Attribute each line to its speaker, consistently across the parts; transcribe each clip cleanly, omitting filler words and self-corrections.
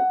Speaker 1: Halo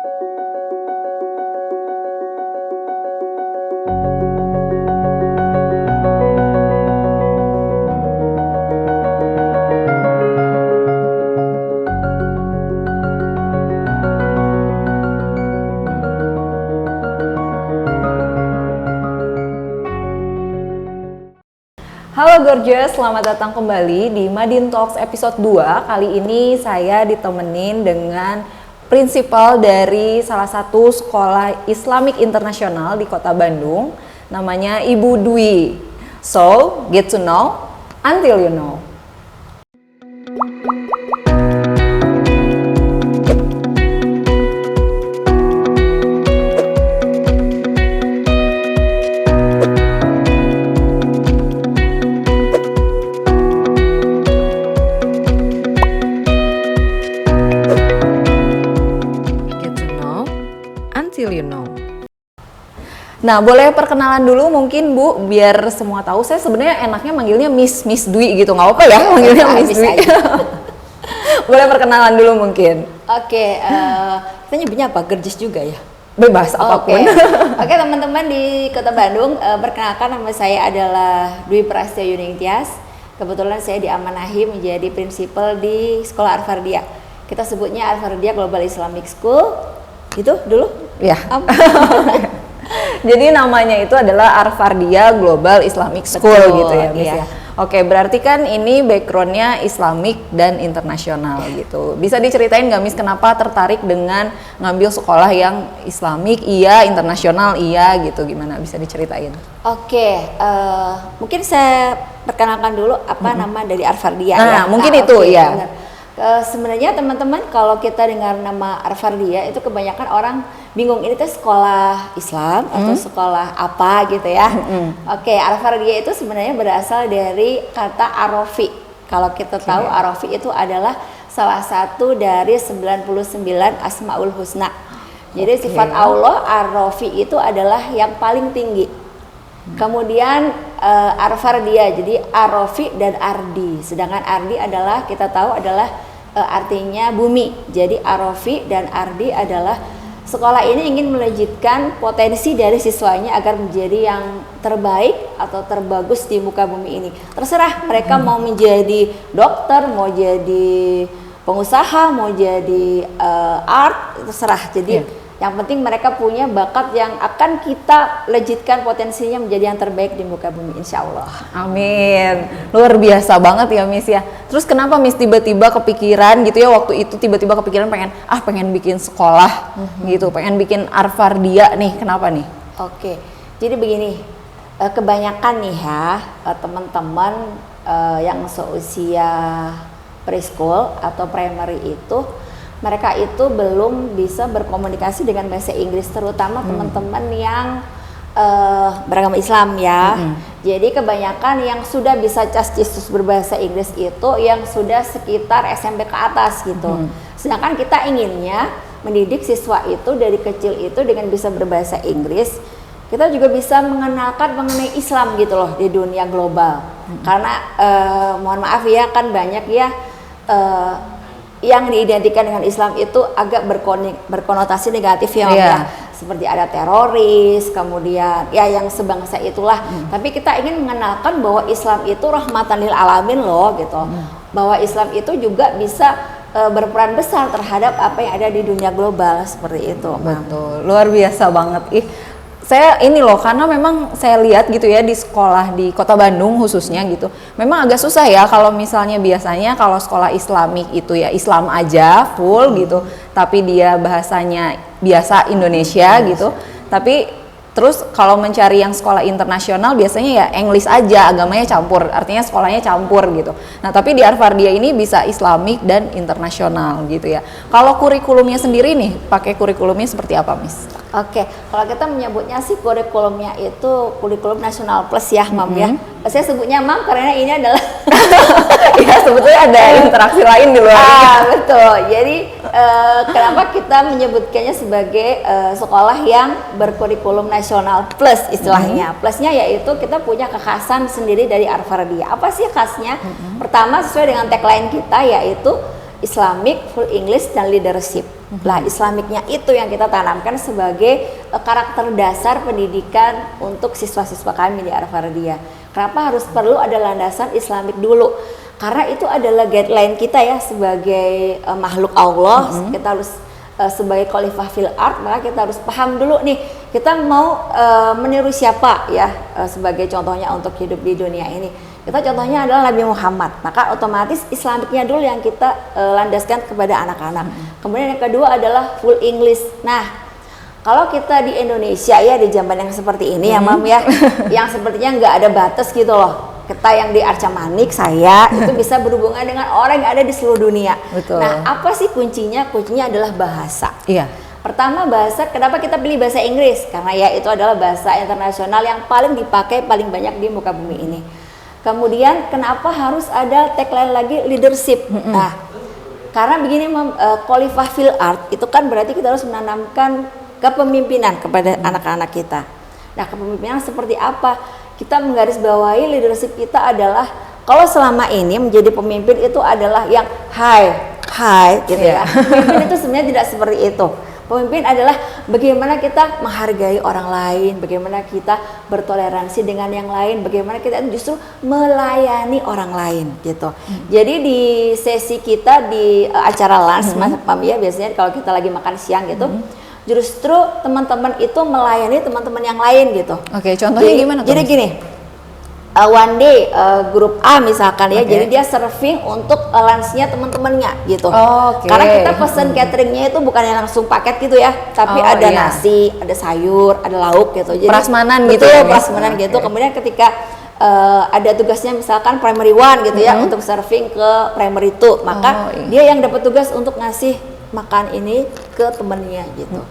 Speaker 1: Gorgeous, selamat datang kembali di Madin Talks episode 2. Kali ini saya ditemenin dengan prinsipal dari salah satu sekolah Islamic internasional di Kota Bandung, namanya Ibu Dwi. So, get to know until you know. You know. Nah, boleh perkenalan dulu mungkin Bu, biar semua tahu. Saya sebenarnya enaknya manggilnya Miss Dwi gitu, nggak apa ya manggilnya Miss Dwi. Boleh perkenalan dulu mungkin.
Speaker 2: Oke, kita nyebutnya apa? Gerjis juga ya?
Speaker 1: Bebas apapun.
Speaker 2: Oke, teman-teman di Kota Bandung, perkenalkan nama saya adalah Dwi Prastya Yuningtyas. Kebetulan saya diamanahi menjadi prinsipal di Sekolah Al-Fardiyah. Kita sebutnya Al-Fardiyah Global Islamic School. Gitu dulu?
Speaker 1: Ya. Jadi namanya itu adalah Al-Fardiyah Global Islamic School. Betul, gitu ya, Miss ya. Oke, berarti kan ini backgroundnya Islamic dan internasional gitu. Bisa diceritain nggak Miss kenapa tertarik dengan ngambil sekolah yang Islamic, iya, internasional, iya gitu, gimana? Bisa diceritain?
Speaker 2: Oke, mungkin saya perkenalkan dulu apa nama dari Al-Fardiyah ya.
Speaker 1: Mungkin itu ya.
Speaker 2: Benar. Sebenarnya teman-teman kalau kita dengar nama Al-Fardiyah itu kebanyakan orang bingung ini tuh sekolah Islam atau sekolah apa gitu ya. Oke, Al-Fardiyah itu sebenarnya berasal dari kata Arafi. Kalau kita tahu Arafi itu adalah salah satu dari 99 Asmaul Husna. Jadi sifat Allah Arafi itu adalah yang paling tinggi. Kemudian Al-Fardiyah, jadi Arafi dan Ardi. Sedangkan Ardi adalah kita tahu adalah artinya bumi. Jadi Arafi dan Ardi adalah sekolah ini ingin melejitkan potensi dari siswanya agar menjadi yang terbaik atau terbagus di muka bumi ini. Terserah mereka mau menjadi dokter, mau jadi pengusaha, mau jadi art, terserah. Jadi yang penting mereka punya bakat yang akan kita lejitkan potensinya menjadi yang terbaik di muka bumi, insya Allah.
Speaker 1: Amin. Luar biasa banget ya Miss ya. Terus kenapa Miss tiba-tiba kepikiran gitu ya, waktu itu tiba-tiba kepikiran pengen bikin sekolah gitu, pengen bikin Al-Fardiyah nih, kenapa nih?
Speaker 2: Oke, jadi begini, kebanyakan nih ya teman-teman yang seusia preschool atau primary itu mereka itu belum bisa berkomunikasi dengan bahasa Inggris, terutama teman-teman yang beragama Islam ya. Jadi kebanyakan yang sudah bisa cas-cis berbahasa Inggris itu yang sudah sekitar SMP ke atas gitu. Sedangkan kita inginnya mendidik siswa itu dari kecil itu dengan bisa berbahasa Inggris. Kita juga bisa mengenalkan mengenai Islam gitu loh di dunia global. Karena mohon maaf ya, kan banyak ya yang diidentikan dengan Islam itu agak berkonotasi negatif ya, seperti ada teroris, kemudian ya yang sebangsa itulah. Tapi kita ingin mengenalkan bahwa Islam itu rahmatan lil alamin loh gitu. Bahwa Islam itu juga bisa berperan besar terhadap apa yang ada di dunia global seperti itu.
Speaker 1: Betul, luar biasa banget. Saya ini loh, karena memang saya lihat gitu ya di sekolah di Kota Bandung khususnya gitu, memang agak susah ya kalau misalnya biasanya kalau sekolah Islamik itu ya Islam aja full gitu, tapi dia bahasanya biasa Indonesia gitu, tapi terus kalau mencari yang sekolah internasional biasanya ya English aja, agamanya campur, artinya sekolahnya campur gitu. Nah tapi di Al-Fardiyah ini bisa Islamik dan internasional gitu ya. Kalau kurikulumnya sendiri nih, pakai kurikulumnya seperti apa Miss?
Speaker 2: Oke, kalau kita menyebutnya sih kurikulumnya itu kurikulum nasional plus ya Mam ya. Saya sebutnya Mam karena ini adalah
Speaker 1: ya sebetulnya ada interaksi lain di luar.
Speaker 2: Betul, jadi kenapa kita menyebutkannya sebagai sekolah yang berkurikulum nasional plus istilahnya. Plusnya yaitu kita punya kekhasan sendiri dari Al-Fardiyah. Apa sih khasnya? Pertama sesuai dengan tagline kita yaitu Islamic, full English, dan leadership. Lah Islamicnya itu yang kita tanamkan sebagai karakter dasar pendidikan untuk siswa-siswa kami di Arvardia. Kenapa harus perlu ada landasan Islamic dulu? Karena itu adalah guideline kita ya sebagai makhluk Allah. Kita harus sebagai khalifah fil ard, maka kita harus paham dulu nih kita mau meniru siapa ya, sebagai contohnya untuk hidup di dunia ini. Kita contohnya adalah Nabi Muhammad, maka otomatis Islamicnya dulu yang kita landaskan kepada anak-anak. Kemudian yang kedua adalah full English. Nah, kalau kita di Indonesia ya di zaman yang seperti ini ya Mam ya, yang sepertinya nggak ada batas gitu loh. Kita yang di Arca Manik, saya itu bisa berhubungan dengan orang yang ada di seluruh dunia.
Speaker 1: Betul.
Speaker 2: Nah, apa sih kuncinya? Kuncinya adalah bahasa.
Speaker 1: Iya.
Speaker 2: Pertama bahasa, kenapa kita pilih bahasa Inggris? Karena ya itu adalah bahasa internasional yang paling dipakai paling banyak di muka bumi ini. Kemudian kenapa harus ada tagline lagi leadership? Nah, karena begini khalifah fil ard itu kan berarti kita harus menanamkan kepemimpinan kepada anak-anak kita. Nah, kepemimpinan seperti apa? Kita menggarisbawahi leadership kita adalah kalau selama ini menjadi pemimpin itu adalah yang high gitu ya. Pemimpin itu sebenarnya tidak seperti itu. Pemimpin adalah bagaimana kita menghargai orang lain, bagaimana kita bertoleransi dengan yang lain, bagaimana kita justru melayani orang lain gitu. Jadi di sesi kita di acara lunch Mam ya, biasanya kalau kita lagi makan siang gitu, justru teman-teman itu melayani teman-teman yang lain gitu.
Speaker 1: Oke, contohnya gimana tuh?
Speaker 2: Jadi gini, one day grup A misalkan ya, jadi dia serving untuk lunchnya teman-temannya gitu. Karena kita pesen cateringnya itu bukan yang langsung paket gitu ya, tapi ada nasi, ada sayur, ada lauk gitu. Jadi
Speaker 1: prasmanan gitu
Speaker 2: ya, prasmanan gitu. Kemudian ketika ada tugasnya misalkan primary one gitu ya, untuk serving ke primary two, maka dia yang dapat tugas untuk ngasih makan ini ke temennya gitu.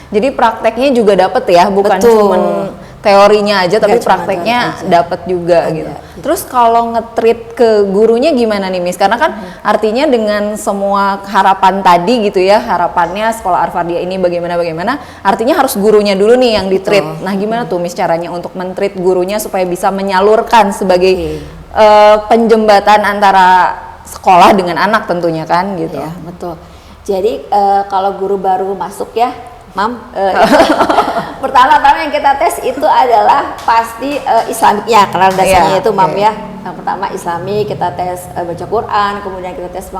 Speaker 1: Jadi prakteknya juga dapat ya, bukan cuma teorinya aja, tapi prakteknya dapat juga gitu. Terus kalau nge-treat ke gurunya gimana nih Miss? Karena kan artinya dengan semua harapan tadi gitu ya, harapannya sekolah Arvardia ini bagaimana, artinya harus gurunya dulu nih yang di-treat. Nah gimana tuh Miss caranya untuk men-treat gurunya supaya bisa menyalurkan sebagai penjembatan antara sekolah dengan anak tentunya kan gitu.
Speaker 2: Ya, betul. Jadi kalau guru baru masuk ya, Mam, pertama-tama yang kita tes itu adalah pasti Islamiknya, karena dasarnya itu Mam ya. Yang pertama Islami, kita tes baca Quran, kemudian kita tes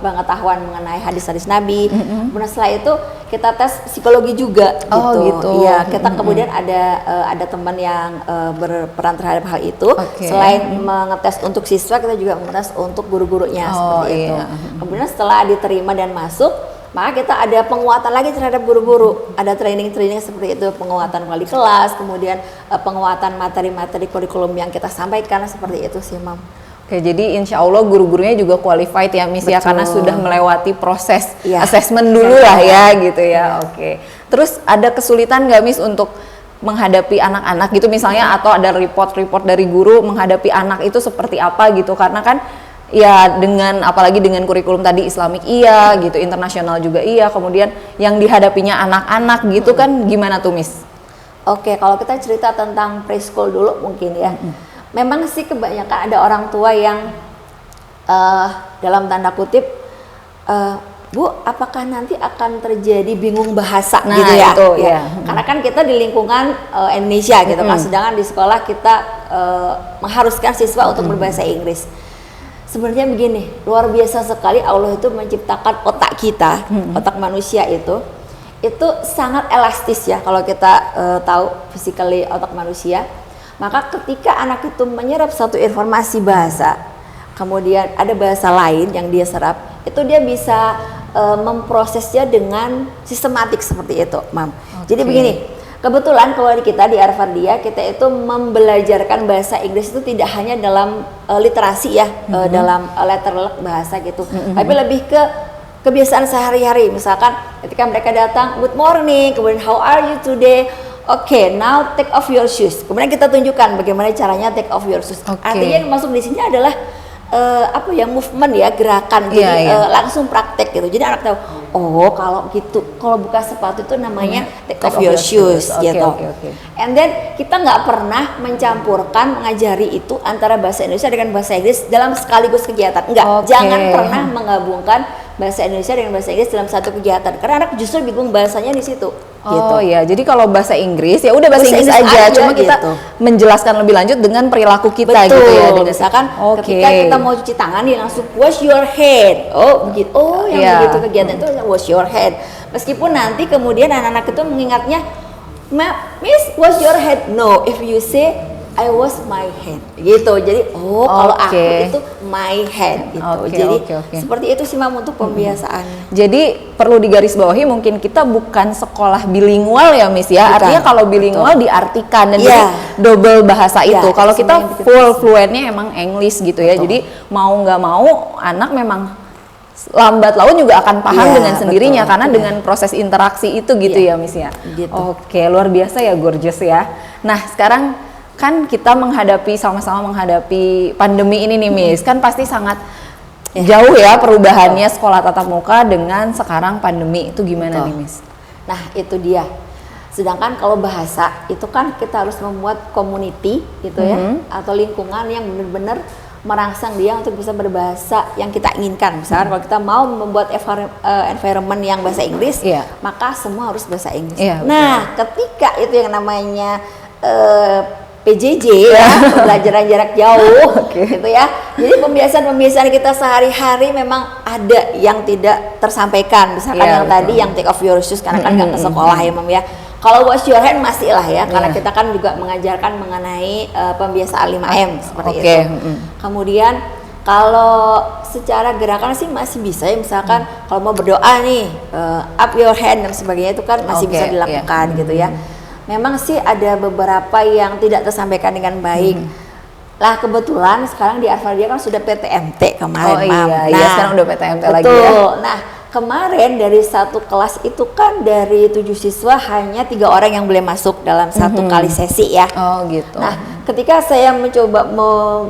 Speaker 2: pengetahuan mengenai hadis-hadis Nabi. Kemudian setelah itu kita tes psikologi juga gitu. Iya, kita kemudian ada teman yang berperan terhadap hal itu. Selain mengetes untuk siswa, kita juga mengetes untuk guru-gurunya seperti itu. Kemudian setelah diterima dan masuk, maka kita ada penguatan lagi terhadap guru-guru, ada training-training seperti itu, penguatan wali kelas, kemudian penguatan materi-materi kurikulum yang kita sampaikan seperti itu sih Mam.
Speaker 1: Oke, jadi insya Allah guru-gurunya juga qualified ya Miss ya, karena sudah melewati proses assessment dulu lah ya gitu ya. Oke, terus ada kesulitan nggak Miss untuk menghadapi anak-anak gitu misalnya, atau ada report-report dari guru menghadapi anak itu seperti apa gitu, karena kan ya dengan apalagi dengan kurikulum tadi Islamik gitu, internasional juga kemudian yang dihadapinya anak-anak gitu kan gimana tuh Miss?
Speaker 2: Oke, kalau kita cerita tentang preschool dulu mungkin ya, memang sih kebanyakan ada orang tua yang dalam tanda kutip Bu, apakah nanti akan terjadi bingung bahasa gitu ya?
Speaker 1: Itu,
Speaker 2: Karena kan kita di lingkungan Indonesia gitu kan, sedangkan di sekolah kita mengharuskan siswa untuk berbahasa Inggris. Sebenarnya begini, luar biasa sekali Allah itu menciptakan otak kita, otak manusia itu sangat elastis ya. Kalau kita tahu physically otak manusia, maka ketika anak itu menyerap satu informasi bahasa, kemudian ada bahasa lain yang dia serap, itu dia bisa memprosesnya dengan sistematik seperti itu, Mam. Jadi begini, kebetulan kalau kita di Arvardia, kita itu membelajarkan bahasa Inggris itu tidak hanya dalam literasi ya, dalam letter bahasa gitu, tapi lebih ke kebiasaan sehari-hari. Misalkan ketika mereka datang, good morning, kemudian how are you today? Oke, now take off your shoes. Kemudian kita tunjukkan bagaimana caranya take off your shoes. Artinya yang masuk di sini adalah movement ya, gerakan. Jadi langsung praktek gitu. Jadi anak tahu, oh kalau gitu, kalau buka sepatu itu namanya take off your shoes gitu.
Speaker 1: Oke.
Speaker 2: And then kita nggak pernah mencampurkan mengajari itu antara bahasa Indonesia dengan bahasa Inggris dalam sekaligus kegiatan. Enggak,
Speaker 1: Oke.
Speaker 2: jangan pernah menggabungkan bahasa Indonesia dengan bahasa Inggris dalam satu kegiatan. Karena anak justru bingung bahasanya di situ.
Speaker 1: Oh
Speaker 2: gitu.
Speaker 1: iya, jadi kalau bahasa Inggris ya udah bahasa Inggris aja, cuma kita
Speaker 2: gitu.
Speaker 1: menjelaskan lebih lanjut dengan perilaku kita
Speaker 2: Betul.
Speaker 1: gitu ya.
Speaker 2: Misalkan
Speaker 1: Oke.
Speaker 2: ketika kita mau cuci tangan dia langsung wash your hand. Oh begitu. Oh yang
Speaker 1: Iya.
Speaker 2: begitu kegiatan itu wash your hand. Meskipun nanti kemudian anak-anak itu mengingatnya, Miss wash your hand. No, if you say I wash my hand gitu. Jadi kalau aku
Speaker 1: Oke.
Speaker 2: itu my hand gitu.
Speaker 1: Oke,
Speaker 2: Jadi
Speaker 1: oke.
Speaker 2: seperti itu sih Mam untuk pembiasaan.
Speaker 1: Jadi perlu digarisbawahi mungkin kita bukan sekolah bilingual ya Miss ya.
Speaker 2: Bukan.
Speaker 1: Artinya kalau bilingual diartikan dan
Speaker 2: Iya.
Speaker 1: jadi double bahasa
Speaker 2: Iya,
Speaker 1: itu. Kalau
Speaker 2: semua
Speaker 1: kita
Speaker 2: yang
Speaker 1: full fluentnya emang English gitu ya.
Speaker 2: Betul.
Speaker 1: Jadi mau nggak mau anak memang lambat laun juga akan paham
Speaker 2: Iya,
Speaker 1: dengan sendirinya
Speaker 2: betul.
Speaker 1: karena
Speaker 2: Iya.
Speaker 1: dengan proses interaksi itu gitu
Speaker 2: Iya,
Speaker 1: ya Miss ya.
Speaker 2: gitu.
Speaker 1: Oke, luar biasa ya gorgeous ya. Nah, sekarang kan kita sama-sama menghadapi pandemi ini nih Miss. Kan pasti sangat jauh ya perubahannya sekolah tatap muka dengan sekarang pandemi itu gimana
Speaker 2: Betul.
Speaker 1: nih Miss?
Speaker 2: Nah itu dia. Sedangkan kalau bahasa itu kan kita harus membuat community gitu ya, atau lingkungan yang benar-benar merangsang dia untuk bisa berbahasa yang kita inginkan. Misalkan kalau kita mau membuat environment yang bahasa Inggris,
Speaker 1: Iya.
Speaker 2: maka semua harus bahasa Inggris.
Speaker 1: Iya,
Speaker 2: Nah ketika itu yang namanya PJJ ya, pembelajaran jarak jauh gitu ya. Jadi pembiasaan kita sehari-hari memang ada yang tidak tersampaikan. Misalkan
Speaker 1: Iya,
Speaker 2: yang
Speaker 1: betul.
Speaker 2: tadi yang take off your shoes karena kan nggak ke sekolah ya Mam ya. Kalau wash your hand masih lah ya, karena
Speaker 1: Iya.
Speaker 2: kita kan juga mengajarkan mengenai pembiasaan 5M seperti
Speaker 1: Oke,
Speaker 2: itu. Kemudian kalau secara gerakan sih masih bisa ya, misalkan kalau mau berdoa nih up your hand dan sebagainya itu kan masih
Speaker 1: Oke,
Speaker 2: bisa dilakukan gitu ya. Memang sih ada beberapa yang tidak tersampaikan dengan baik. Lah kebetulan sekarang di Arvadia kan sudah PTMT kemarin,
Speaker 1: Oh
Speaker 2: Mam.
Speaker 1: iya, sekarang udah PTMT lagi ya.
Speaker 2: Betul. Nah kemarin dari satu kelas itu kan dari 7 siswa hanya 3 orang yang boleh masuk dalam satu kali sesi ya.
Speaker 1: Oh gitu.
Speaker 2: Nah, ketika saya mencoba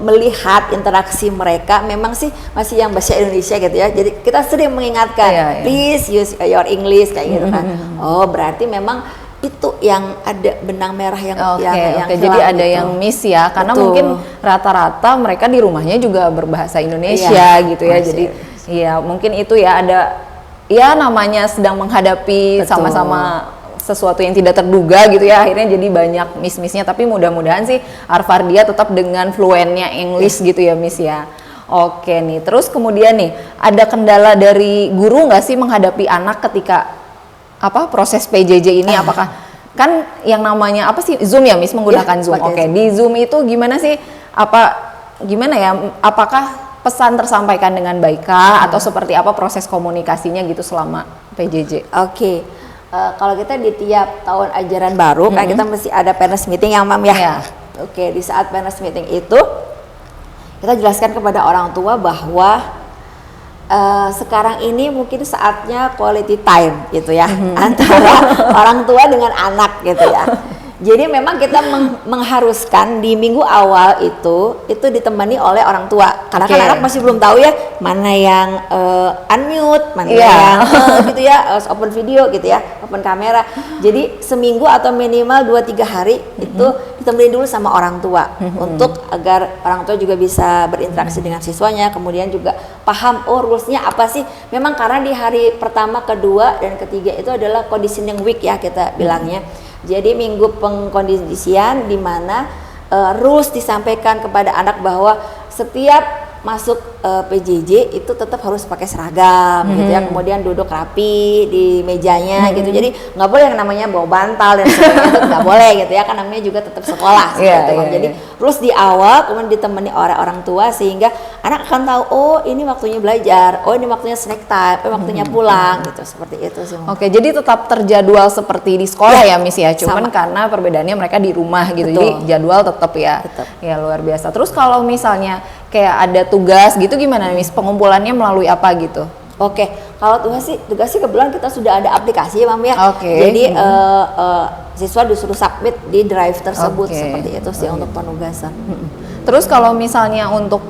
Speaker 2: melihat interaksi mereka, memang sih masih yang bahasa Indonesia gitu ya. Jadi kita sering mengingatkan,
Speaker 1: Iya.
Speaker 2: please use your English kayak gitu kan. Oh, berarti memang itu yang ada benang merah yang
Speaker 1: Oke,
Speaker 2: yang
Speaker 1: jadi
Speaker 2: hilang
Speaker 1: ada
Speaker 2: gitu.
Speaker 1: yang miss ya, karena
Speaker 2: Betul.
Speaker 1: mungkin rata-rata mereka di rumahnya juga berbahasa Indonesia
Speaker 2: Iya,
Speaker 1: gitu ya.
Speaker 2: masih.
Speaker 1: Jadi iya mungkin itu ya ada ya namanya sedang menghadapi
Speaker 2: Betul.
Speaker 1: sama-sama sesuatu yang tidak terduga gitu ya, akhirnya jadi banyak miss-missnya. Tapi mudah-mudahan sih Arvadia tetap dengan fluennya English gitu ya Miss ya. Oke nih, terus kemudian nih ada kendala dari guru nggak sih menghadapi anak ketika proses PJJ ini? Apakah kan yang namanya apa sih Zoom ya Miss, menggunakan
Speaker 2: Ya,
Speaker 1: Zoom?
Speaker 2: pakai
Speaker 1: Oke,
Speaker 2: Zoom.
Speaker 1: di Zoom itu gimana sih? Gimana ya? Apakah pesan tersampaikan dengan baik kah? Atau seperti apa proses komunikasinya gitu selama PJJ?
Speaker 2: Oke. Kalau kita di tiap tahun ajaran baru kan kita mesti ada parents meeting yang Mam ya.
Speaker 1: Iya.
Speaker 2: Oke, di saat parents meeting itu kita jelaskan kepada orang tua bahwa sekarang ini mungkin saatnya quality time gitu ya antara orang tua dengan anak gitu ya. Jadi memang kita mengharuskan di minggu awal itu ditemani oleh orang tua karena kan
Speaker 1: Oke.
Speaker 2: anak masih belum tahu ya mana yang unmute, mana
Speaker 1: Iya.
Speaker 2: yang gitu ya open video gitu ya, open kamera. Jadi seminggu atau minimal 2-3 hari itu ditemani dulu sama orang tua untuk agar orang tua juga bisa berinteraksi dengan siswanya, kemudian juga paham rulesnya apa sih. Memang karena di hari pertama, kedua dan ketiga itu adalah conditioning week ya kita bilangnya. Jadi minggu pengkondisian di mana rules disampaikan kepada anak bahwa setiap masuk PJJ itu tetap harus pakai seragam gitu ya, kemudian duduk rapi di mejanya gitu. Jadi nggak boleh yang namanya bawa bantal dan sebagainya, itu nggak boleh gitu ya, kan namanya juga tetap sekolah seperti
Speaker 1: Iya,
Speaker 2: itu.
Speaker 1: iya,
Speaker 2: Jadi rules di awal kemudian ditemani oleh orang tua sehingga anak akan tahu oh ini waktunya belajar, oh ini waktunya snack time, oh waktunya pulang gitu, seperti itu sih.
Speaker 1: Oke, jadi tetap terjadwal seperti di sekolah ya Miss ya, cuman
Speaker 2: sama.
Speaker 1: karena perbedaannya mereka di rumah gitu,
Speaker 2: Betul.
Speaker 1: jadi jadwal tetap ya.
Speaker 2: Tetap.
Speaker 1: Ya luar biasa. Terus kalau misalnya kayak ada tugas gitu gimana Miss, pengumpulannya melalui apa gitu?
Speaker 2: Oke, kalau tugas sih kebetulan kita sudah ada aplikasi ya Mam ya.
Speaker 1: Oke.
Speaker 2: Jadi siswa disuruh submit di drive tersebut
Speaker 1: Oke.
Speaker 2: seperti itu sih untuk penugasan.
Speaker 1: Terus kalau misalnya untuk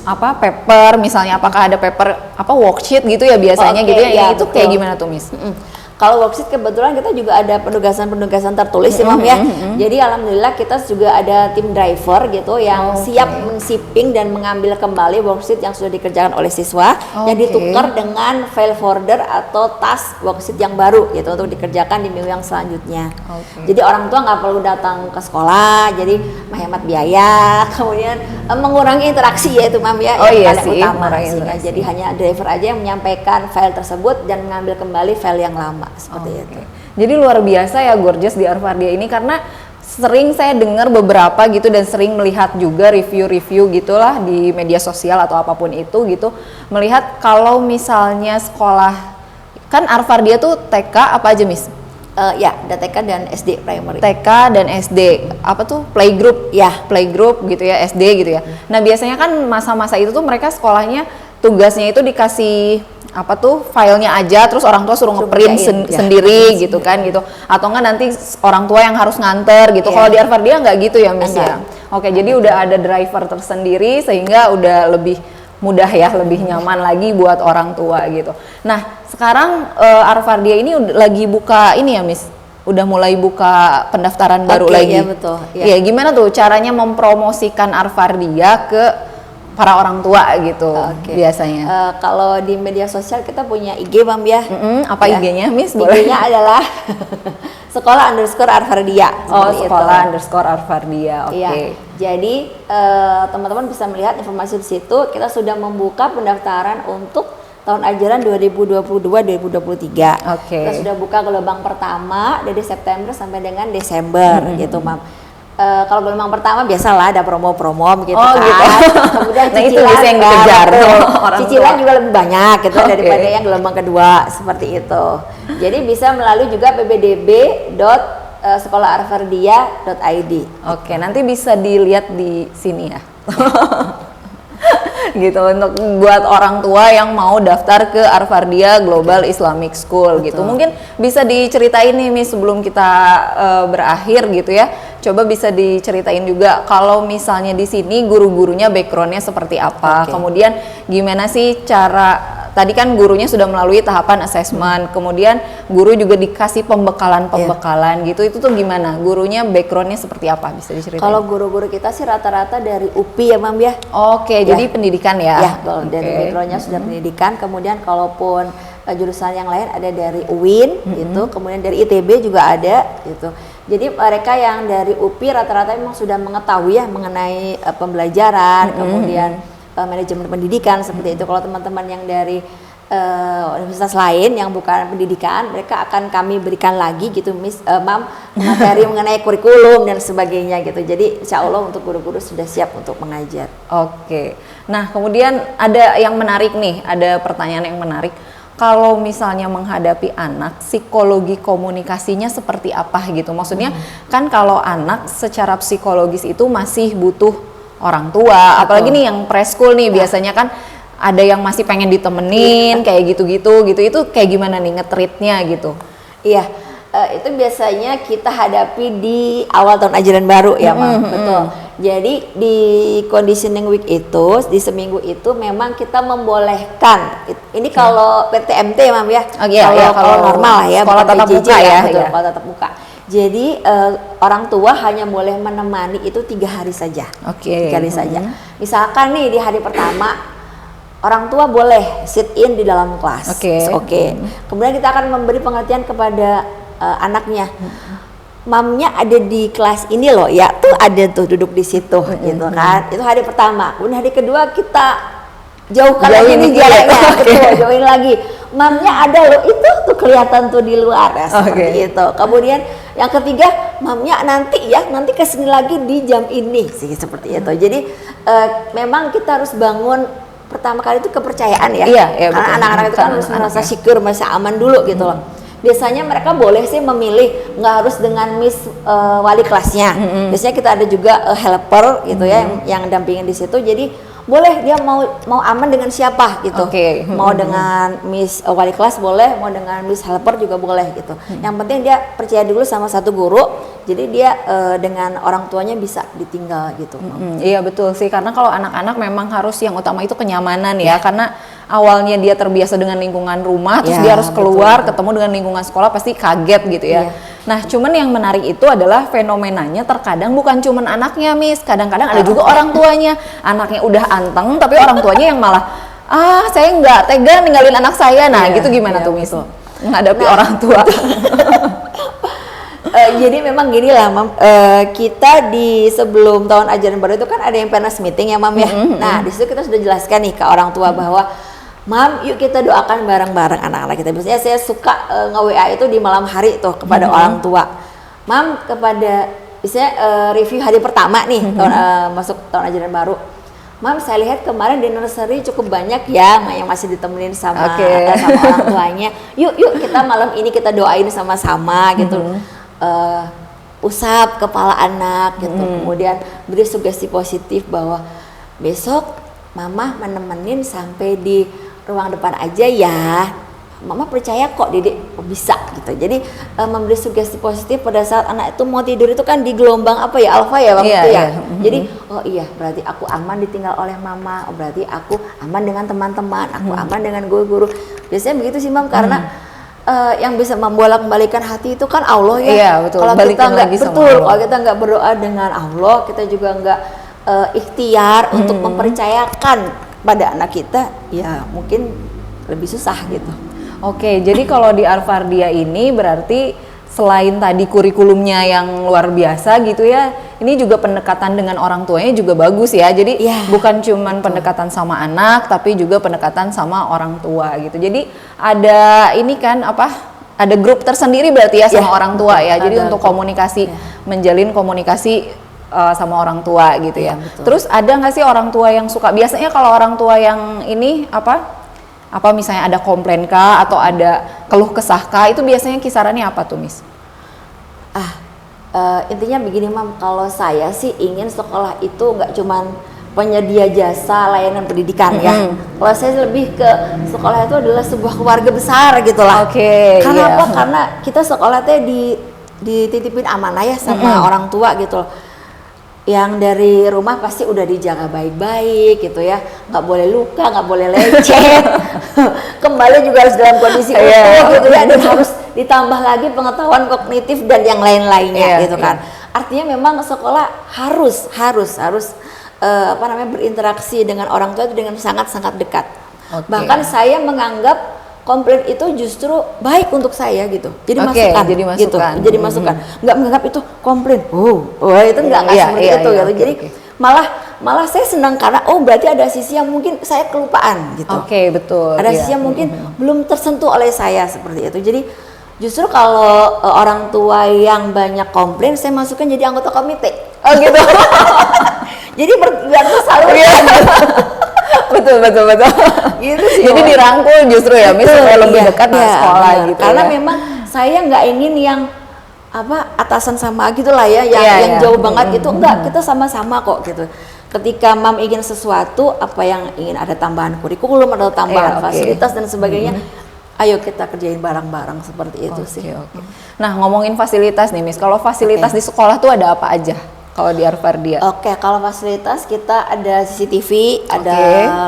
Speaker 1: apa paper misalnya, apakah ada paper apa worksheet gitu ya biasanya
Speaker 2: Oke,
Speaker 1: gitu ya,
Speaker 2: iya,
Speaker 1: itu
Speaker 2: betul.
Speaker 1: kayak gimana tuh Miss?
Speaker 2: Kalau worksheet kebetulan kita juga ada penugasan-penugasan tertulis ya Mam ya. Jadi alhamdulillah kita juga ada tim driver gitu yang
Speaker 1: Oke.
Speaker 2: siap men-shipping dan mengambil kembali worksheet yang sudah dikerjakan oleh siswa yang
Speaker 1: Oke.
Speaker 2: ditukar dengan file folder atau tas worksheet yang baru gitu untuk dikerjakan di minggu yang selanjutnya.
Speaker 1: Oke.
Speaker 2: Jadi orang tua nggak perlu datang ke sekolah, jadi menghemat biaya, kemudian mengurangi interaksi ya itu Mam ya.
Speaker 1: Oh
Speaker 2: yang
Speaker 1: iya
Speaker 2: paling
Speaker 1: sih,
Speaker 2: utama
Speaker 1: mengurangi
Speaker 2: sih ya.
Speaker 1: interaksi.
Speaker 2: Jadi hanya driver aja yang menyampaikan file tersebut dan mengambil kembali file yang lama seperti itu.
Speaker 1: Jadi luar biasa ya Gorgeous di Arvardia ini, karena sering saya dengar beberapa gitu dan sering melihat juga review-review gitulah di media sosial atau apapun itu gitu, melihat kalau misalnya sekolah kan Arvardia tuh TK apa aja Miss?
Speaker 2: Ya, ada TK dan SD primary.
Speaker 1: TK dan SD, apa tuh playgroup ya, playgroup gitu ya, SD gitu ya. Nah biasanya kan masa-masa itu tuh mereka sekolahnya tugasnya itu dikasih apa tuh filenya aja, terus orang tua suruh ngeprint
Speaker 2: kerjain, ya.
Speaker 1: sendiri gitu kan gitu, atau enggak nanti orang tua yang harus nganter gitu.
Speaker 2: Iya.
Speaker 1: Kalau di Arvardia nggak gitu ya Miss ya?
Speaker 2: Enggak.
Speaker 1: Oke, jadi udah ada driver tersendiri sehingga udah lebih mudah ya, lebih nyaman lagi buat orang tua gitu. Nah sekarang Arvardia ini lagi buka ini ya Miss, udah mulai buka pendaftaran baru
Speaker 2: Oke,
Speaker 1: lagi.
Speaker 2: iya, betul, iya.
Speaker 1: Iya, gimana tuh caranya mempromosikan Arvardia ke para orang tua gitu
Speaker 2: Oke.
Speaker 1: biasanya?
Speaker 2: Kalau di media sosial kita punya IG Mam ya.
Speaker 1: Apa
Speaker 2: Ya.
Speaker 1: IG-nya Miss? Boleh?
Speaker 2: IG-nya adalah sekolah_Arvardia.
Speaker 1: Oh,
Speaker 2: seperti itu.
Speaker 1: sekolah_Arvardia. Oke.
Speaker 2: Iya. Jadi teman-teman bisa melihat informasi di situ. Kita sudah membuka pendaftaran untuk tahun ajaran 2022-2023.
Speaker 1: Oke.
Speaker 2: Kita sudah buka gelombang pertama dari September sampai dengan Desember gitu, Mam. Kalau gelombang pertama biasalah ada promo-promo gitu
Speaker 1: Oh,
Speaker 2: kan.
Speaker 1: gitu.
Speaker 2: Kemudian
Speaker 1: Nah, itu
Speaker 2: cicilan
Speaker 1: bisa yang dikejar
Speaker 2: betul.
Speaker 1: sama orang
Speaker 2: Cicilan
Speaker 1: tua.
Speaker 2: juga lebih banyak gitu
Speaker 1: Oke.
Speaker 2: daripada yang gelombang kedua seperti itu. Jadi bisa melalui juga ppdb.sekolaharvardia.id.
Speaker 1: Oke, nanti bisa dilihat di sini ya. Gitu, untuk buat orang tua yang mau daftar ke Arvardia Global Islamic School gitu. Mungkin bisa diceritain nih Miss sebelum kita berakhir gitu ya. Coba bisa diceritain juga kalau misalnya di sini guru-gurunya backgroundnya seperti apa.
Speaker 2: Oke.
Speaker 1: Kemudian gimana sih cara, tadi kan gurunya sudah melalui tahapan assessment, kemudian guru juga dikasih pembekalan gitu. Itu tuh gimana? Gurunya backgroundnya seperti apa? Bisa diceritain?
Speaker 2: Kalau guru-guru kita sih rata-rata dari UPI ya Mam ya.
Speaker 1: Oke, jadi pendidikan ya?
Speaker 2: Ya, betul. Dari
Speaker 1: Oke.
Speaker 2: backgroundnya sudah pendidikan. Kemudian kalaupun jurusan yang lain ada dari UIN gitu, kemudian dari ITB juga ada gitu. Jadi mereka yang dari UPI rata-rata memang sudah mengetahui ya mengenai pembelajaran, kemudian manajemen pendidikan seperti itu. Kalau teman-teman yang dari universitas lain yang bukan pendidikan, mereka akan kami berikan lagi gitu Mam, materi mengenai kurikulum dan sebagainya gitu. Jadi insya Allah untuk guru-guru sudah siap untuk mengajar.
Speaker 1: Oke. Nah, kemudian ada yang menarik nih, ada pertanyaan yang menarik. Kalau misalnya menghadapi anak, psikologi komunikasinya seperti apa gitu? Maksudnya kan kalau anak secara psikologis itu masih butuh orang tua, apalagi nih yang preschool nih biasanya kan ada yang masih pengen ditemenin kayak gitu-gitu gitu. Itu kayak gimana nih nge-treatnya gitu?
Speaker 2: Iya, itu biasanya kita hadapi di awal tahun ajaran baru ya Mam, betul. Jadi di conditioning week itu, di seminggu itu memang kita membolehkan, ini kalau PTMT ya Mam ya,
Speaker 1: Oh, iya, iya,
Speaker 2: kalau normal lah ya,
Speaker 1: sekolah
Speaker 2: bukan
Speaker 1: tatap
Speaker 2: PJJ
Speaker 1: muka ya,
Speaker 2: betul,
Speaker 1: iya.
Speaker 2: sekolah tatap muka. Jadi orang tua hanya boleh menemani itu 3 hari saja.
Speaker 1: Oke.
Speaker 2: 3 hari saja. Misalkan nih di hari pertama, orang tua boleh sit in di dalam kelas.
Speaker 1: Oke.
Speaker 2: Kemudian kita akan memberi pengertian kepada anaknya. Mamnya ada di kelas ini loh, ya tuh ada tuh duduk di situ gitu kan. Itu hari pertama. Kemudian hari kedua kita jauhkan lagi nih jaraknya, betul, jauhin lagi. Mamnya ada loh, itu tuh kelihatan tuh di luar ya, seperti itu. Kemudian yang ketiga, mamnya nanti kesini lagi di jam ini sih seperti itu. Jadi memang kita harus bangun pertama kali itu kepercayaan ya.
Speaker 1: Iya,
Speaker 2: karena
Speaker 1: betul.
Speaker 2: anak-anak itu kan harus merasa secure, merasa aman dulu gitu loh. Biasanya mereka boleh sih memilih, nggak harus dengan miss wali kelasnya. Biasanya kita ada juga helper gitu ya yang dampingin di situ. Jadi boleh dia mau aman dengan siapa gitu.
Speaker 1: Oke.
Speaker 2: Mau dengan miss wali kelas boleh, mau dengan miss helper juga boleh gitu. Yang penting dia percaya dulu sama satu guru Jadi dia dengan orang tuanya bisa ditinggal gitu.
Speaker 1: Iya betul sih, karena kalau anak-anak memang harus yang utama itu kenyamanan ya, karena awalnya dia terbiasa dengan lingkungan rumah, terus dia harus keluar ketemu dengan lingkungan sekolah pasti kaget gitu ya. Nah cuman yang menarik itu adalah fenomenanya terkadang bukan cuman anaknya Miss, kadang-kadang ada juga orang tuanya, anaknya udah anteng tapi orang tuanya yang malah saya nggak tega ninggalin anak saya. Nah gitu gimana tuh Miss menghadapi orang tua?
Speaker 2: Jadi memang gini lah Mam, kita di sebelum tahun ajaran baru itu kan ada yang parents meeting ya Mam ya. Nah di situ kita sudah jelaskan nih ke orang tua bahwa Mam, yuk kita doakan bareng-bareng anak-anak kita. Biasanya saya suka nge-WA itu di malam hari tuh kepada orang tua. Mam, kepada misalnya review hari pertama nih masuk tahun ajaran baru. Mam, saya lihat kemarin di nursery cukup banyak ya yang masih ditemenin sama orang tuanya. Yuk kita malam ini kita doain sama-sama gitu. Usap kepala anak gitu, kemudian beri sugesti positif bahwa besok mama menemenin sampai di ruang depan aja ya, mama percaya kok Dedek bisa gitu. Jadi memberi sugesti positif pada saat anak itu mau tidur itu kan di gelombang apa ya, alfa ya waktu itu ya. Jadi oh iya berarti aku aman ditinggal oleh mama, berarti aku aman dengan teman-teman, aku aman dengan guru-guru. Biasanya begitu sih Mam, karena yang bisa membolak-balikan hati itu kan Allah ya.
Speaker 1: Iya, betul.
Speaker 2: Kalau kita nggak kalau kita nggak berdoa dengan Allah, kita juga nggak ikhtiar untuk mempercayakan pada anak kita, ya mungkin lebih susah gitu.
Speaker 1: Oke, jadi kalau di Arvardia ini berarti selain tadi kurikulumnya yang luar biasa gitu ya, ini juga pendekatan dengan orang tuanya juga bagus ya. Jadi bukan cuman pendekatan sama anak, tapi juga pendekatan sama orang tua gitu. Jadi ada ini kan ada grup tersendiri berarti ya sama orang tua ya. Jadi untuk komunikasi, menjalin komunikasi sama orang tua gitu ya. Terus ada nggak sih orang tua yang suka, biasanya kalau orang tua yang ini apa misalnya ada komplain kah atau ada keluh kesah kah, itu biasanya kisarannya apa tuh Miss?
Speaker 2: Intinya begini Mam, kalau saya sih ingin sekolah itu nggak cuman penyedia jasa layanan pendidikan ya. Kalau saya lebih ke sekolah itu adalah sebuah keluarga besar gitu lah. Karena apa? Karena kita sekolah teh dititipin amanah ya sama orang tua gitu loh. Yang dari rumah pasti udah dijaga baik-baik gitu ya, nggak boleh luka, nggak boleh lecet, kembali juga harus dalam kondisi utuh gitu ya, dan harus ditambah lagi pengetahuan kognitif dan yang lain-lainnya gitu kan. Artinya memang sekolah harus berinteraksi dengan orang tua itu dengan sangat-sangat dekat. Bahkan saya menganggap komplain itu justru baik untuk saya gitu. Jadi masukan gitu. Jadi masukan. Nggak menganggap itu komplain. Itu nggak seperti itu gitu. Jadi malah saya senang karena berarti ada sisi yang mungkin saya kelupaan gitu.
Speaker 1: Betul.
Speaker 2: Ada sisi yang mungkin belum tersentuh oleh saya seperti itu. Jadi justru kalau orang tua yang banyak komplain, saya masukkan jadi anggota komite. Gitu. Jadi biar tersalurkan. Betul.
Speaker 1: Gitu sih. Jadi dirangkul justru ya, Miss, supaya lebih dekat dengan sekolah gitu.
Speaker 2: Karena memang saya nggak ingin yang atasan sama gitulah ya, yang jauh banget gitu. Enggak, kita sama-sama kok gitu. Ketika Mam ingin sesuatu, apa yang ingin ada tambahan kurikulum, ada tambahan fasilitas dan sebagainya, ayo kita kerjain bareng-bareng seperti itu sih.
Speaker 1: Nah, ngomongin fasilitas nih Miss, kalau fasilitas di sekolah tuh ada apa aja? Kalau di Arvardia?
Speaker 2: Kalau fasilitas kita ada CCTV, ada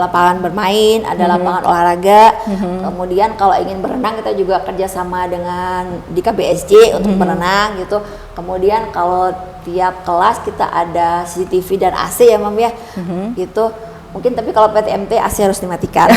Speaker 2: lapangan bermain, ada lapangan olahraga. Kemudian kalau ingin berenang kita juga kerjasama dengan di KBSJ untuk berenang gitu. Kemudian kalau tiap kelas kita ada CCTV dan AC ya Mam ya, gitu. Mungkin tapi kalau PTMT AC harus dimatikan.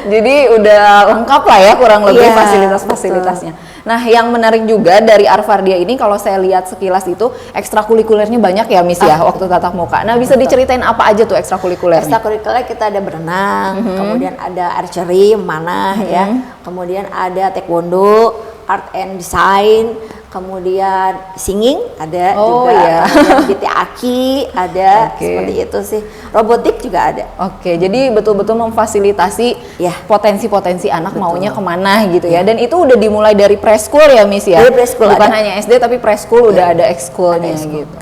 Speaker 1: Jadi udah lengkap lah ya kurang lebih fasilitas-fasilitasnya. Nah, yang menarik juga dari Arvardia ini kalau saya lihat sekilas itu ekstrakurikulernya banyak ya Miss ya waktu tatap muka. Nah, bisa diceritain apa aja tuh ekstrakurikulernya?
Speaker 2: Ekstrakurikuler kita ada berenang, kemudian ada archery, memanah ya. Kemudian ada taekwondo, art and design, kemudian singing ada juga, kemudian aki ada, seperti itu sih. Robotik juga ada.
Speaker 1: Jadi betul-betul memfasilitasi potensi-potensi anak maunya kemana gitu ya. Dan itu udah dimulai dari preschool ya Miss ya.
Speaker 2: Dari preschool
Speaker 1: bukan hanya SD tapi preschool udah ada ekskulnya gitu.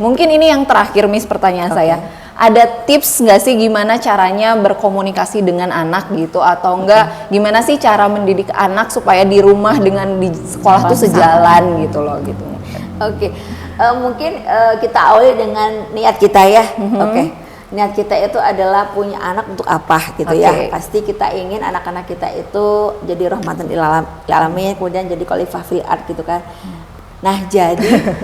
Speaker 1: Mungkin ini yang terakhir Miss pertanyaan saya. ada tips nggak sih gimana caranya berkomunikasi dengan anak gitu, atau enggak gimana sih cara mendidik anak supaya di rumah dengan di sekolah tuh sejalan gitu loh gitu.
Speaker 2: Oke. Mungkin kita awali dengan niat kita ya. Oke. Niat kita itu adalah punya anak untuk apa gitu ya. Pasti kita ingin anak-anak kita itu jadi rahmatan lil alamin, kemudian jadi khalifah fil ard gitu kan. Nah, jadi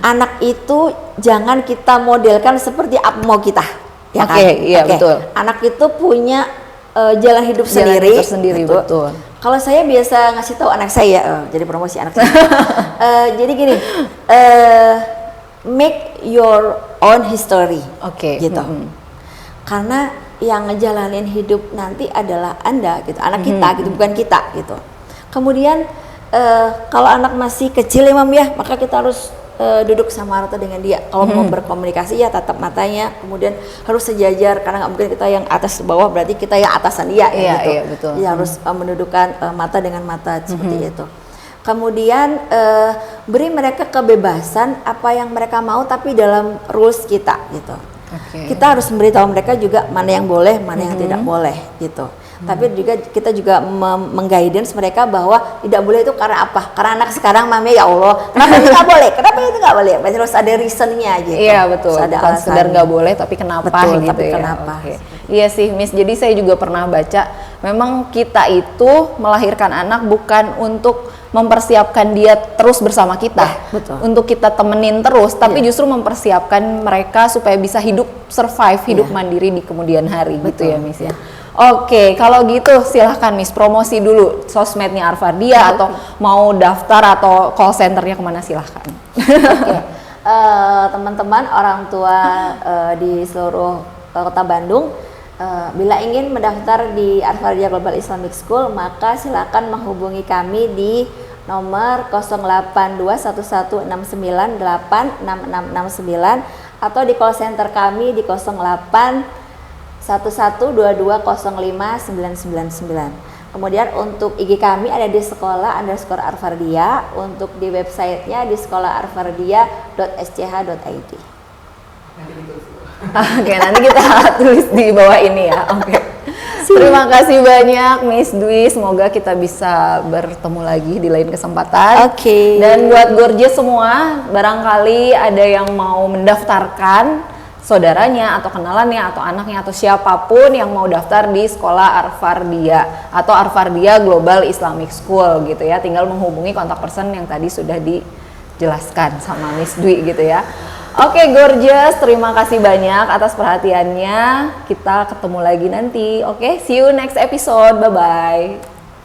Speaker 2: anak itu jangan kita modelkan seperti apa mau kita, ya kan?
Speaker 1: Iya betul.
Speaker 2: Anak itu punya jalan hidup sendiri.
Speaker 1: Betul.
Speaker 2: Kalau saya biasa ngasih tahu anak saya, jadi promosi anak saya. Jadi gini, make your own history, gitu. Karena yang ngejalanin hidup nanti adalah Anda, gitu, anak kita, gitu, bukan kita, gitu. Kemudian kalau anak masih kecil ya Mam ya, maka kita harus duduk sama rata dengan dia. Kalau mau berkomunikasi ya tatap matanya, kemudian harus sejajar karena nggak mungkin kita yang atas bawah, berarti kita yang atasan dia, gitu.
Speaker 1: Iya, betul.
Speaker 2: Ya harus mendudukkan mata dengan mata seperti itu. Kemudian beri mereka kebebasan apa yang mereka mau, tapi dalam rules kita, gitu. Kita harus memberitahu mereka juga mana yang boleh, mana yang tidak boleh, gitu. Tapi juga kita juga mengguidance mereka bahwa tidak boleh itu karena apa? Karena anak sekarang mami ya Allah, kenapa itu nggak boleh? Kenapa itu nggak boleh? Pasti harus ada reasonnya gitu.
Speaker 1: Iya betul. Bukan sekedar nggak boleh, tapi kenapa
Speaker 2: betul,
Speaker 1: gitu
Speaker 2: tapi
Speaker 1: ya.
Speaker 2: Kenapa?
Speaker 1: Iya sih Miss. Jadi saya juga pernah baca, memang kita itu melahirkan anak bukan untuk mempersiapkan dia terus bersama kita, untuk kita temenin terus, tapi justru mempersiapkan mereka supaya bisa hidup survive, hidup mandiri di kemudian hari, gitu ya Miss ya. Oke, kalau gitu silahkan Miss promosi dulu sosmednya Arfardia atau mau daftar atau call centernya kemana, silahkan.
Speaker 2: Teman-teman orang tua di seluruh kota Bandung, bila ingin mendaftar di Arfardia Global Islamic School, maka silakan menghubungi kami di nomor 082169866669 atau di call center kami di 081122059999. Kemudian untuk IG kami ada di sekolah_arfardia, untuk di websitenya di sekolaharfardia.sch.id.
Speaker 1: Oke, nanti kita tulis di bawah ini ya. Terima kasih banyak Miss Dwi, semoga kita bisa bertemu lagi di lain kesempatan. Dan buat Gorgeous semua, barangkali ada yang mau mendaftarkan saudaranya atau kenalannya atau anaknya atau siapapun yang mau daftar di sekolah Arfardia atau Arfardia Global Islamic School gitu ya, tinggal menghubungi kontak person yang tadi sudah dijelaskan sama Miss Dwi gitu ya. Oke, Gorgeous, terima kasih banyak atas perhatiannya. Kita ketemu lagi nanti. Oke, see you next episode. Bye-bye.